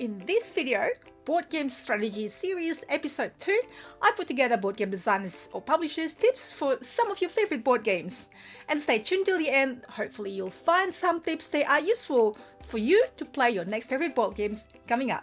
In this video, Board Game Strategy Series Episode 2, I put together board game designers or publishers tips for some of your favorite board games. And stay tuned till the end, hopefully you'll find some tips that are useful for you to play your next favorite board games coming up.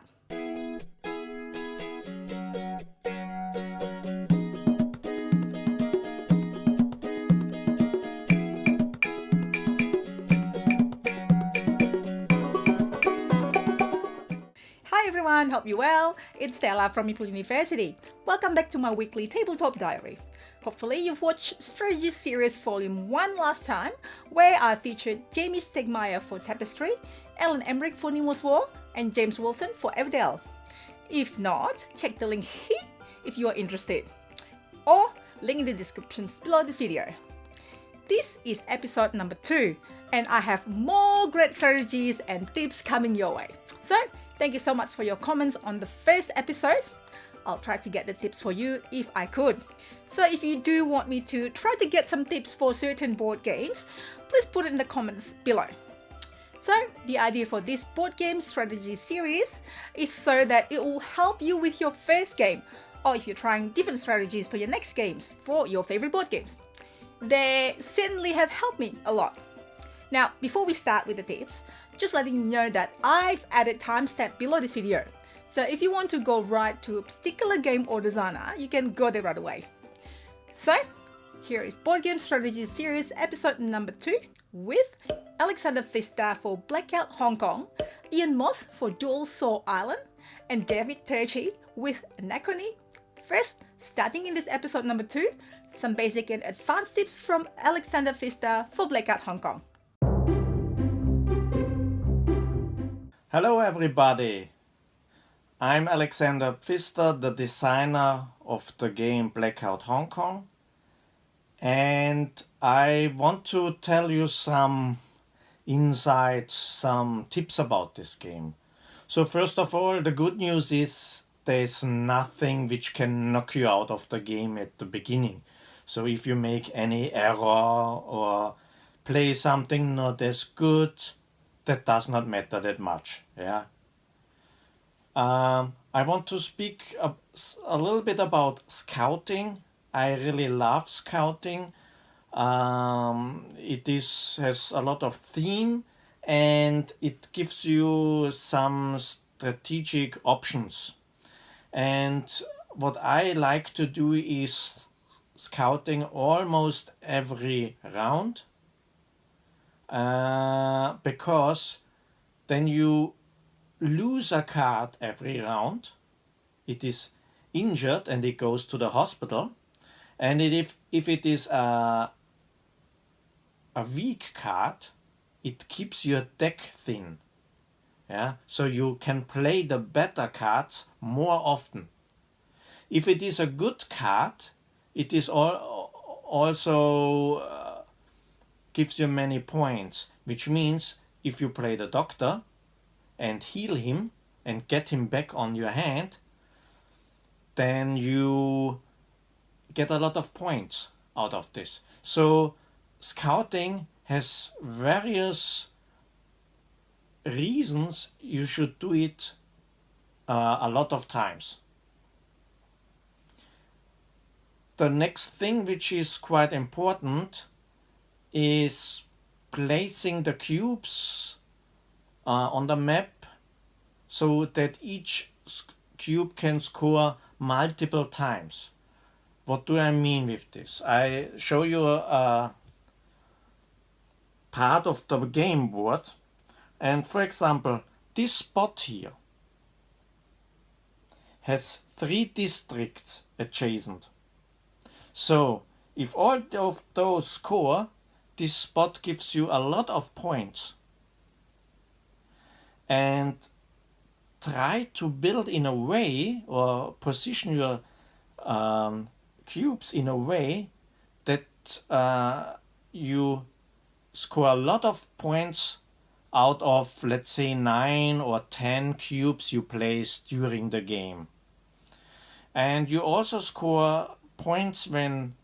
Hi everyone, hope you're well. It's Stella from Meeple University. Welcome back to my weekly tabletop diary. Hopefully you've watched Strategy Series Volume 1 last time, where I featured Jamie Stegmaier for Tapestry, Alan Emmerich for Nemo's War, and James Wilson for Everdell. If not, check the link here if you are interested, or link in the descriptions below this video. This is episode number 2, and I have more great strategies and tips coming your way. So, thank you so much for your comments on the first episode. I'll try to get the tips for you if I could. So if you do want me to try to get some tips for certain board games, please put it in the comments below. So the idea for this board game strategy series is so that it will help you with your first game, or if you're trying different strategies for your next games for your favorite board games. They certainly have helped me a lot. Now, before we start with the tips, just letting you know that I've added timestamp below this video. So if you want to go right to a particular game or designer, you can go there right away. So here is Board Game Strategy Series episode number 2 with Alexander Pfister for Blackout Hong Kong, Ian Moss for Duelosaur Island, and Dávid Turczi with Anachrony. First, starting in this episode number 2, some basic and advanced tips from Alexander Pfister for Blackout Hong Kong. Hello everybody, I'm Alexander Pfister, the designer of the game Blackout Hong Kong, and I want to tell you some insights, some tips about this game. So first of all, the good news is there's nothing which can knock you out of the game at the beginning. So if you make any error or play something not as good, that does not matter that much. Yeah. I want to speak a little bit about scouting. I really love scouting. It has a lot of theme and it gives you some strategic options. And what I like to do is scouting almost every round. Because then you lose a card every round. It is injured and it goes to the hospital. And if it is a weak card, it keeps your deck thin. Yeah, so you can play the better cards more often. If it is a good card, it is also gives you many points, which means if you play the doctor and heal him and get him back on your hand, then you get a lot of points out of this. So scouting has various reasons you should do it a lot of times. The next thing, which is quite important, is placing the cubes on the map so that each cube can score multiple times. What do I mean with this? I show you a part of the game board, and for example, this spot here has 3 districts adjacent. So if all of those score, this spot gives you a lot of points. And try to build in a way or position your cubes in a way that you score a lot of points out of, let's say, 9 or 10 cubes you place during the game. And you also score points when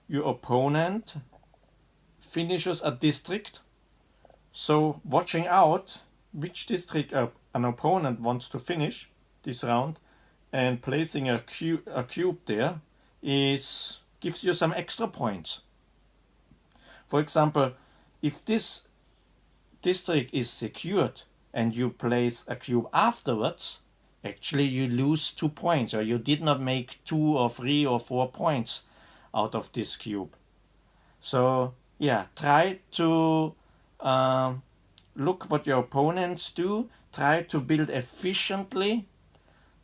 your opponent finishes a district. So watching out which district an opponent wants to finish this round, and placing a cube there gives you some extra points. For example, if this district is secured and you place a cube afterwards, actually you lose 2 points, or you did not make 2 or 3 or 4 points out of this cube. So yeah, try to look what your opponents do, try to build efficiently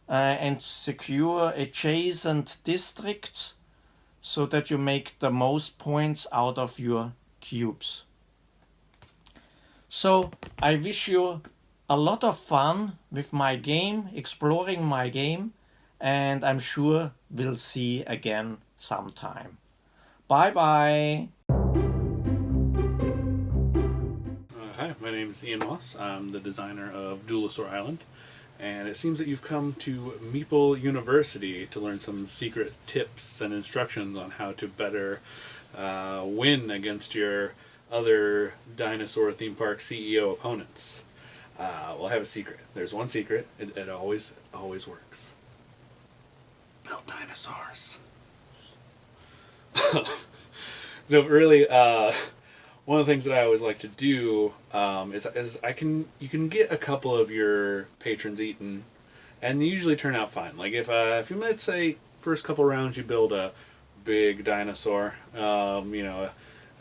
and secure adjacent districts so that you make the most points out of your cubes. So I wish you a lot of fun with my game, exploring my game, and I'm sure we'll see again sometime. Bye bye! Hi, my name is Ian Moss. I'm the designer of Duelosaur Island, and it seems that you've come to Meeple University to learn some secret tips and instructions on how to better win against your other dinosaur theme park CEO opponents. Well, I have a secret. There's one secret. It always works. Build dinosaurs. No, really, one of the things that I always like to do is you can get a couple of your patrons eaten, and they usually turn out fine. Like if you let's say first couple rounds you build a big dinosaur, a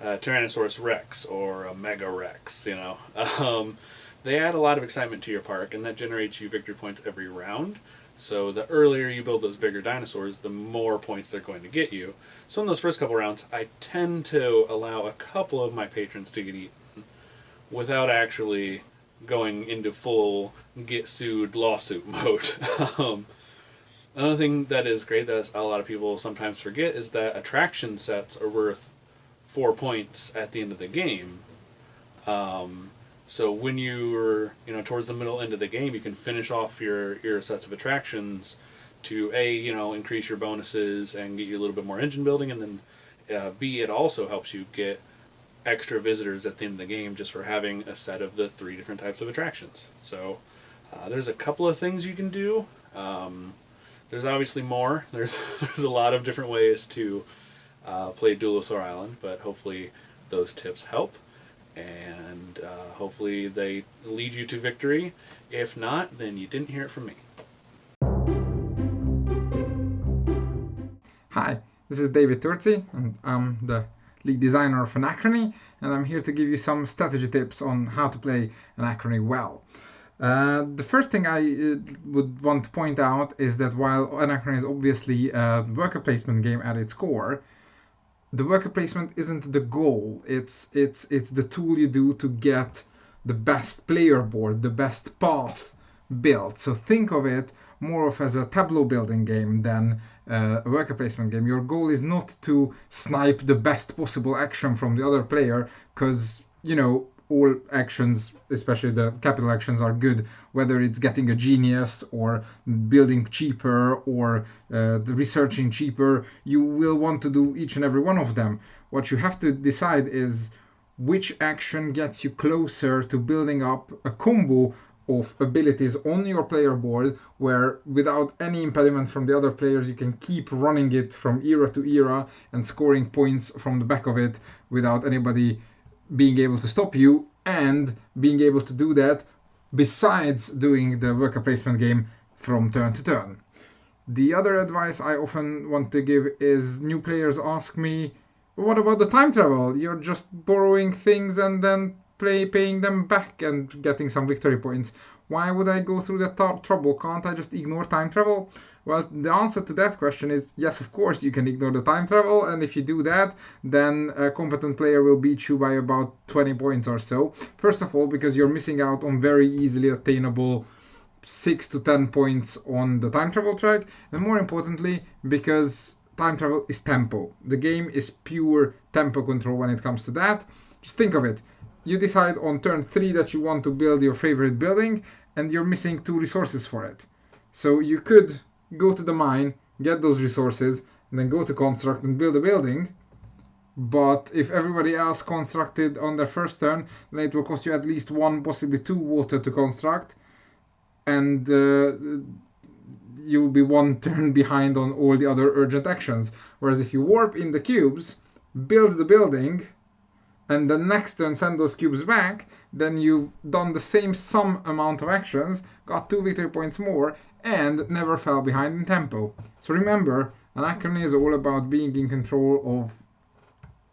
Tyrannosaurus Rex or a Mega Rex, they add a lot of excitement to your park, and that generates you victory points every round. So the earlier you build those bigger dinosaurs, the more points they're going to get you. So in those first couple rounds, I tend to allow a couple of my patrons to get eaten without actually going into full get sued lawsuit mode. Another thing that is great that a lot of people sometimes forget is that attraction sets are worth 4 points at the end of the game. So when you're towards the middle end of the game, you can finish off your sets of attractions to increase your bonuses and get you a little bit more engine building, and then B, it also helps you get extra visitors at the end of the game just for having a set of the 3 different types of attractions. So there's a couple of things you can do. There's obviously more. There's a lot of different ways to play Duelosaur Island, but hopefully those tips help. And hopefully they lead you to victory. If not, then you didn't hear it from me. Hi, this is Dávid Turczi, and I'm the lead designer of Anachrony, and I'm here to give you some strategy tips on how to play Anachrony well. The first thing I would want to point out is that while Anachrony is obviously a worker placement game at its core, the worker placement isn't the goal. It's the tool you do to get the best player board, the best path built. So think of it more of as a tableau building game than a worker placement game. Your goal is not to snipe the best possible action from the other player, because all actions, especially the capital actions, are good, whether it's getting a genius or building cheaper or researching cheaper. You will want to do each and every one of them. What you have to decide is which action gets you closer to building up a combo of abilities on your player board, where without any impediment from the other players you can keep running it from era to era and scoring points from the back of it without anybody being able to stop you, and being able to do that besides doing the worker placement game from turn to turn. The other advice I often want to give is new players ask me, what about the time travel? You're just borrowing things and then paying them back and getting some victory points. Why would I go through that trouble? Can't I just ignore time travel? Well, the answer to that question is yes, of course you can ignore the time travel, and if you do that, then a competent player will beat you by about 20 points or so. First of all, because you're missing out on very easily attainable 6 to 10 points on the time travel track, and more importantly, because time travel is tempo. The game is pure tempo control when it comes to that. Just think of it. You decide on turn 3 that you want to build your favorite building, and you're missing 2 resources for it. So you could go to the mine, get those resources, and then go to construct and build a building. But if everybody else constructed on their first turn, then it will cost you at least 1, possibly 2 water to construct. and you'll be one turn behind on all the other urgent actions. Whereas if you warp in the cubes, build the building, and the next turn send those cubes back, then you've done the same sum amount of actions, got 2 victory points more, and never fell behind in tempo. So remember, Anachrony is all about being in control of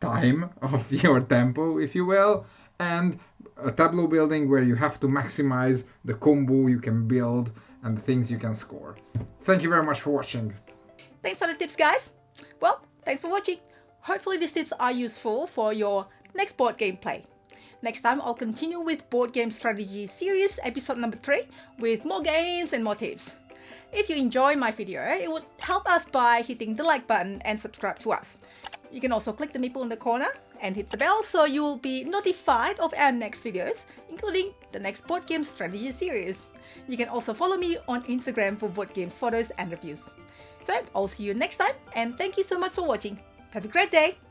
time, of your tempo, if you will, and a tableau building where you have to maximize the combo you can build and the things you can score. Thank you very much for watching. Thanks for the tips, guys. Well, thanks for watching. Hopefully these tips are useful for your next board game play. Next time I'll continue with Board Game Strategy Series episode number 3 with more games and more tips. If you enjoy my video, it would help us by hitting the like button and subscribe to us. You can also click the Meeple in the corner and hit the bell so you will be notified of our next videos, including the next Board Game Strategy Series. You can also follow me on Instagram for board games photos and reviews. So I'll see you next time, and thank you so much for watching. Have a great day!